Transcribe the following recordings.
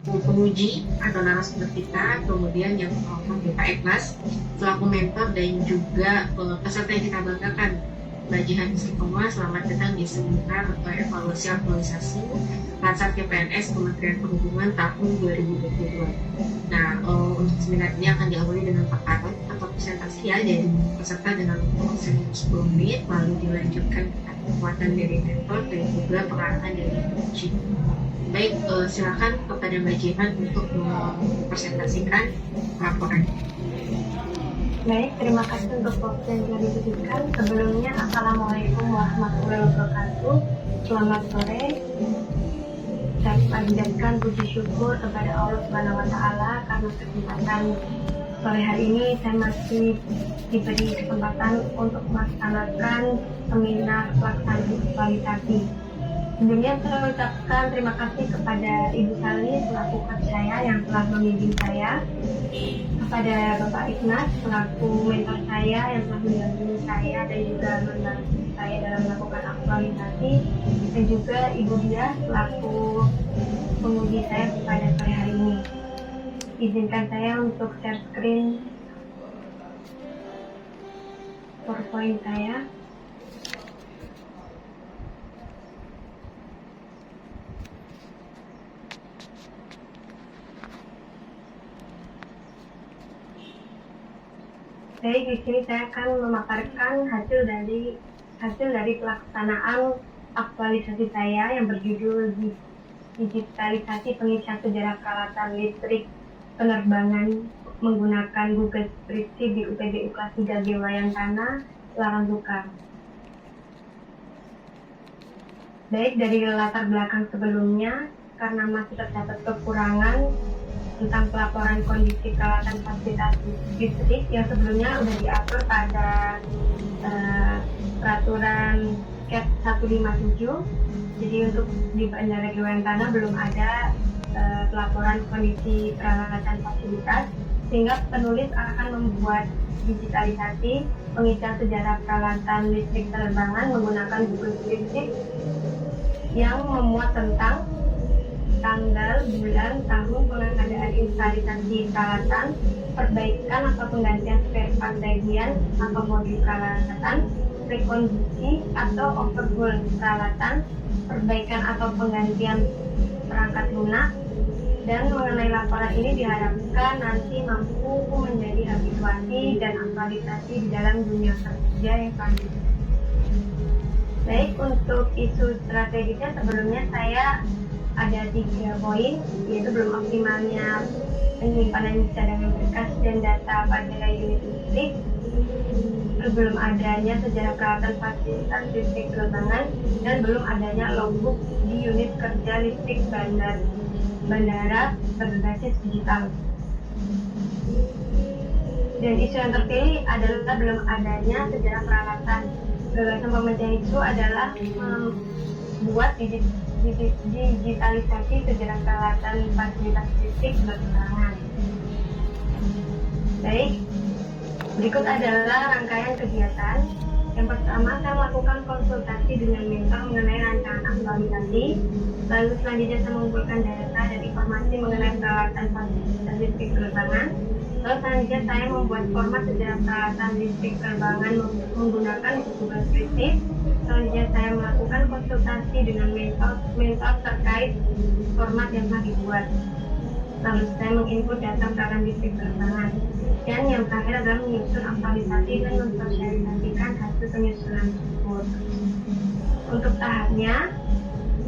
penguji atau narasumber kita, kemudian yang kita Eklas selaku mentor dan juga peserta yang kita banggakan, Mbak Jihan Istiqomah. Selamat datang di seminar evaluasi aktualisasi Lansar PNS Kementerian Perhubungan tahun 2022. Nah, untuk seminar ini akan diawali dengan paparan atau presentasi ya dari peserta dengan waktu 10 menit, lalu dilanjutkan dengan kekuatan dari mentor dan juga pengarahan dari penguji. Baik, silakan kepada Mbak Jihan untuk mempresentasikan laporan. Baik, terima kasih untuk waktu yang telah diberikan. Sebelumnya, Assalamualaikum warahmatullahi wabarakatuh. Selamat sore. Saya panjatkan puji syukur kepada Allah Subhanahu wa Ta'ala karena kesempatan sore hari ini saya masih diberi kesempatan untuk melaksanakan seminar pelaksanaan kualifikasi. Sebelumnya saya mengucapkan terima kasih kepada Ibu Sali selaku coach saya yang telah membimbing saya, kepada Bapak Ikhlas selaku mentor saya yang telah mendampingi saya dan juga membantu saya dalam melakukan aktualisasi, dan juga Ibu Dia selaku penguji saya pada sore hari ini. Izinkan saya untuk share screen PowerPoint saya. Baik, di sini saya akan memaparkan hasil dari pelaksanaan aktualisasi saya yang berjudul digitalisasi pengisian sejarah peralatan listrik penerbangan menggunakan Google Spreadsheet di UPBU kelas 3 Wayangkana, Larantuka. Baik, dari latar belakang sebelumnya, karena masih terdapat kekurangan tentang pelaporan kondisi peralatan fasilitas listrik yang sebelumnya sudah diatur pada peraturan CAT 157. Jadi untuk di Bandara Wayangkana belum ada pelaporan kondisi peralatan fasilitas, sehingga penulis akan membuat digitalisasi pengisian sejarah peralatan listrik penerbangan menggunakan Google Spreadsheet yang memuat tentang tanggal, bulan, tahun pengadaan installasi peralatan, perbaikan atau penggantian spare part bagian atau modul peralatan, rekondisi atau overhaul peralatan, perbaikan atau penggantian perangkat lunak. Dan mengenai laporan ini diharapkan nanti mampu menjadi habituasi dan aktualisasi di dalam dunia kerja yang selanjutnya. Baik, untuk isu strategisnya sebelumnya saya ada 3 poin, yaitu belum optimalnya penyimpanan cadangan berkas dan data pada unit listrik, belum adanya sejarah peralatan fasilitas listrik penerbangan, dan belum adanya logbook di unit kerja listrik bandara berbasis digital. Dan isu yang terpilih adalah belum adanya sejarah peralatan. Gagasan pemecahan isu adalah membuat digitalisasi sejarah peralatan fasilitas listrik penerbangan. Baik, berikut adalah rangkaian kegiatan. Yang pertama, saya melakukan konsultasi dengan mentor mengenai rancangan aktualisasi. Lalu selanjutnya saya mengumpulkan data dan informasi mengenai peralatan fasilitas listrik penerbangan. Lalu selanjutnya saya membuat format sejarah peralatan listrik penerbangan menggunakan Google Spreadsheet. Selanjutnya saya melakukan konsultasi dengan mentor terkait format yang telah dibuat. Lalu saya menginput data peralatan listrik penerbangan. Dan yang terakhir adalah menyusun aktualisasi dan mensosialisasikan hasil penyusunan tersebut. Untuk tahapnya,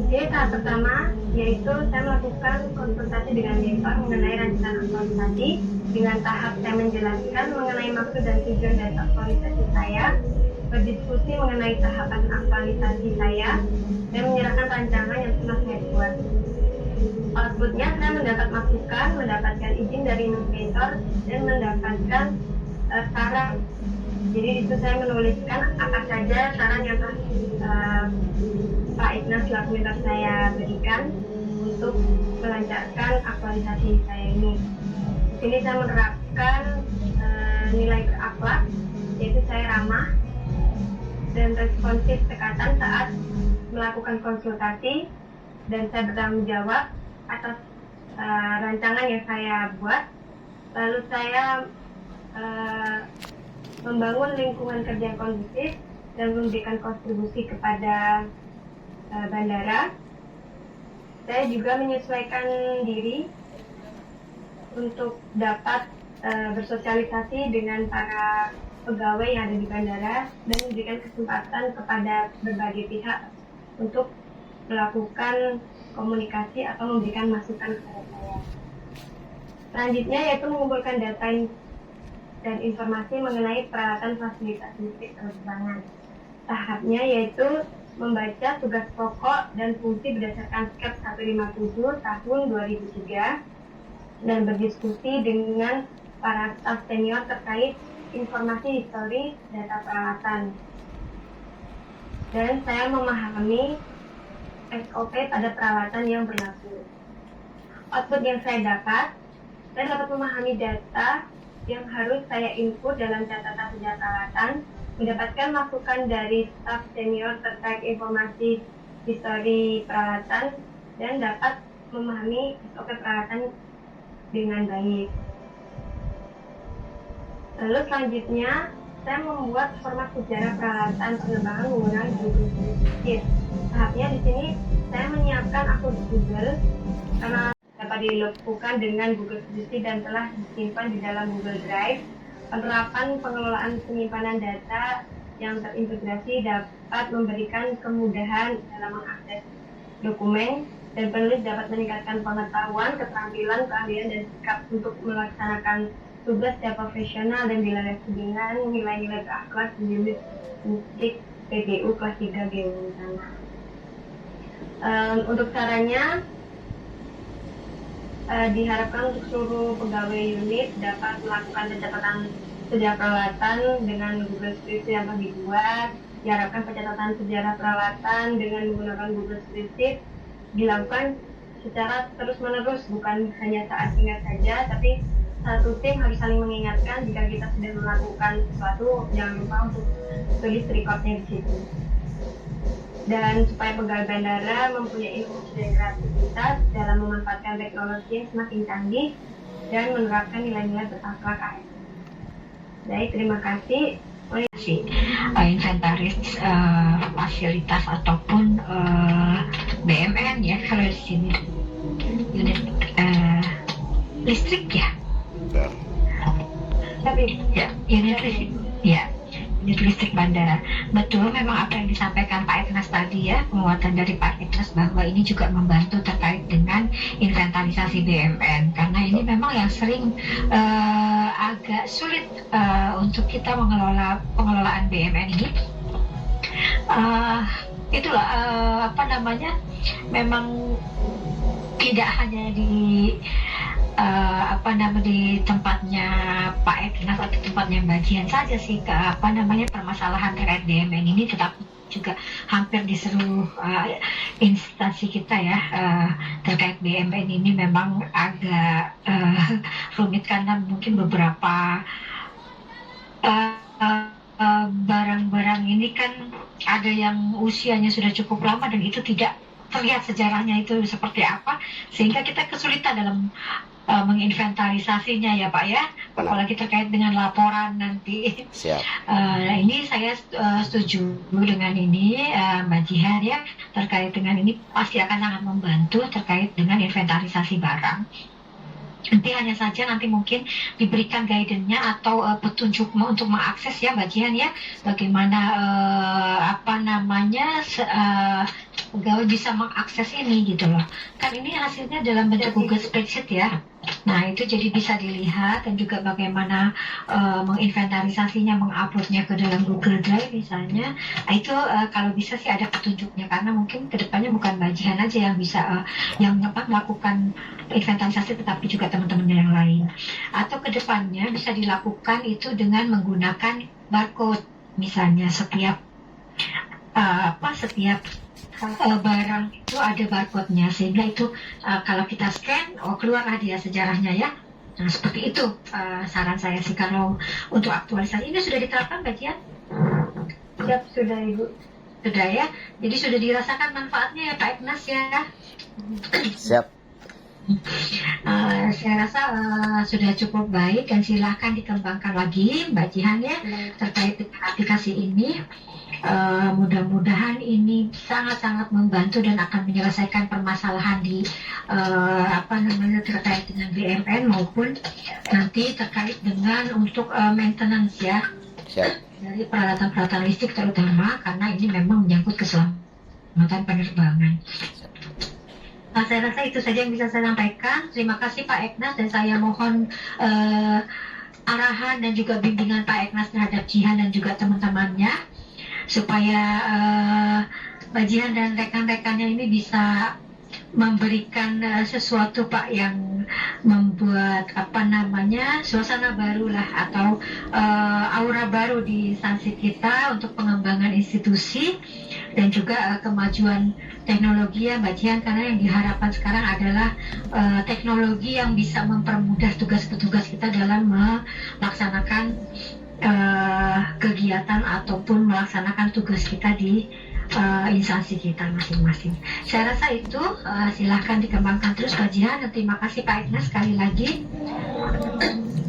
jadi tahap pertama yaitu saya melakukan konsultasi dengan mentor mengenai rancangan aktualisasi. Dengan tahap saya menjelaskan mengenai maksud dan tujuan dari aktualisasi saya, berdiskusi mengenai tahapan aktualisasi saya, dan menyerahkan rancangan yang telah saya buat. Outputnya saya mendapat masukan, mendapatkan izin dari mentor, dan mendapatkan saran. Jadi itu saya menuliskan apa saja saran yang telah Pak Ikhlas selaku mentor saya berikan untuk melancarkan aktualisasi saya ini. Di sini saya menerapkan nilai berakhlak, yaitu saya ramah dan responsif tekatan saat melakukan konsultasi, dan saya bertanggung jawab atas rancangan yang saya buat. Lalu saya membangun lingkungan kerja yang kondusif dan memberikan kontribusi kepada bandara. Saya juga menyesuaikan diri untuk dapat bersosialisasi dengan para pegawai yang ada di bandara dan memberikan kesempatan kepada berbagai pihak untuk melakukan komunikasi atau memberikan masukan kepada saya. Selanjutnya yaitu mengumpulkan data dan informasi mengenai peralatan fasilitas listrik penerbangan. Tahapnya yaitu membaca tugas pokok dan fungsi berdasarkan SKEP 157 tahun 2003 dan berdiskusi dengan para staf senior terkait informasi histori data peralatan. Dan saya memahami SOP pada peralatan yang berlaku. Output yang saya dapat memahami data yang harus saya input dalam catatan sejarah peralatan, mendapatkan masukan dari staf senior terkait informasi histori peralatan, dan dapat memahami SOP peralatan dengan baik. Lalu selanjutnya, saya membuat format sejarah peralatan penerbangan menggunakan Google Sheet. Tahapnya di sini saya menyiapkan akun Google karena dapat dilakukan dengan Google Sheet dan telah disimpan di dalam Google Drive. Penerapan pengelolaan penyimpanan data yang terintegrasi dapat memberikan kemudahan dalam mengakses dokumen, dan penulis dapat meningkatkan pengetahuan, keterampilan, keahlian, dan sikap untuk melaksanakan tugas secara profesional dan dilandasi dengan nilai-nilai berakhlak di unit musik PGU kelas 3 GU sana. Untuk caranya, diharapkan untuk seluruh pegawai unit dapat melakukan pencatatan sejarah peralatan dengan Google Sheet yang telah dibuat. Diharapkan pencatatan sejarah peralatan dengan menggunakan Google Sheet dilakukan secara terus-menerus, bukan hanya saat ingat saja, tapi satu tim harus saling mengingatkan jika kita sudah melakukan sesuatu. Jangan lupa untuk tulis recordnya di situ. Dan supaya pegawai bandara mempunyai inovasi dan kreativitas dalam memanfaatkan teknologi yang semakin canggih dan menerapkan nilai-nilai berakhlak ASN. Baik, terima kasih. Inventaris fasilitas ataupun BMN ya, kalau di sini unit listrik ya. Tapi Ya, unit listrik. Ya, unit listrik bandara. Betul, memang apa yang disampaikan Pak Ignas tadi ya, penguatan dari Pak Ignas bahwa ini juga membantu terkait dengan inventarisasi BMN, karena ini memang yang sering agak sulit untuk kita pengelolaan BMN ini. Itulah memang tidak hanya di di tempatnya Pak Ignas atau tempatnya Mbak Jihan saja sih permasalahan terkait BMN ini, tetapi juga hampir di seluruh instansi kita ya, terkait BMN ini memang agak rumit karena mungkin beberapa barang-barang ini kan ada yang usianya sudah cukup lama dan itu tidak terlihat sejarahnya itu seperti apa, sehingga kita kesulitan dalam menginventarisasinya ya Pak ya, apalagi terkait dengan laporan nanti. Siap. Ini saya setuju dengan ini Mbak Jihan ya, terkait dengan ini pasti akan sangat membantu terkait dengan inventarisasi barang. Nanti hanya saja nanti mungkin diberikan guidance-nya atau petunjuk untuk mengakses ya Mbak Jihan ya, bagaimana pegawai bisa mengakses ini gitu loh. Kan ini hasilnya dalam bentuk Google Spreadsheet ya. Nah itu jadi bisa dilihat, dan juga bagaimana menginventarisasinya, menguploadnya ke dalam Google Drive misalnya. Nah, itu kalau bisa sih ada petunjuknya, karena mungkin kedepannya bukan Mbak Jihan aja yang bisa melakukan inventarisasi, tetapi juga teman-teman yang lain. Atau kedepannya bisa dilakukan itu dengan menggunakan barcode, misalnya setiap barang itu ada barcode-nya, sehingga itu kalau kita scan, keluarlah dia sejarahnya ya. Nah seperti itu saran saya sih kalau untuk aktualisasi. Ini sudah diterapkan Mbak Jian? siap, sudah Ibu. Sudah ya, jadi sudah dirasakan manfaatnya ya Pak Ignas ya. Siap. saya rasa sudah cukup baik dan silahkan dikembangkan lagi Mbak Jihan ya terkait dengan aplikasi ini. Mudah-mudahan ini sangat-sangat membantu dan akan menyelesaikan permasalahan di terkait dengan BMN maupun nanti terkait dengan untuk maintenance ya. Siap. Dari peralatan-peralatan listrik terutama karena ini memang menyangkut keselamatan penerbangan. Nah, saya rasa itu saja yang bisa saya sampaikan. Terima kasih Pak Eknas dan saya mohon arahan dan juga bimbingan Pak Eknas terhadap Jihan dan juga teman-temannya supaya Mbak Jihan dan rekan-rekannya ini bisa memberikan sesuatu Pak yang membuat suasana baru lah atau aura baru di instansi kita untuk pengembangan institusi dan juga kemajuan teknologi ya Mbak Jihan, karena yang diharapkan sekarang adalah teknologi yang bisa mempermudah tugas petugas kita dalam melaksanakan kegiatan ataupun melaksanakan tugas kita di instansi kita masing-masing. Saya rasa itu silahkan dikembangkan terus Mbak Jihan dan terima kasih Pak Eknas sekali lagi.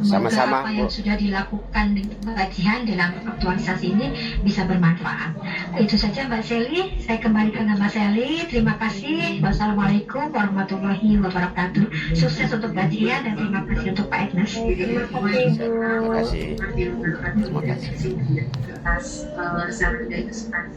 Sama-sama, apa yang sudah dilakukan Mbak Jihan dalam aktualisasi ini bisa bermanfaat. Itu saja Mbak Seli. Saya kembalikan ke Mbak Seli. Terima kasih. Wassalamualaikum warahmatullahi wabarakatuh. Sukses untuk Mbak Jihan dan terima kasih untuk Pak Eknas. Terima kasih Bu. Terima kasih. Terima kasih atas saran dan kesempatan.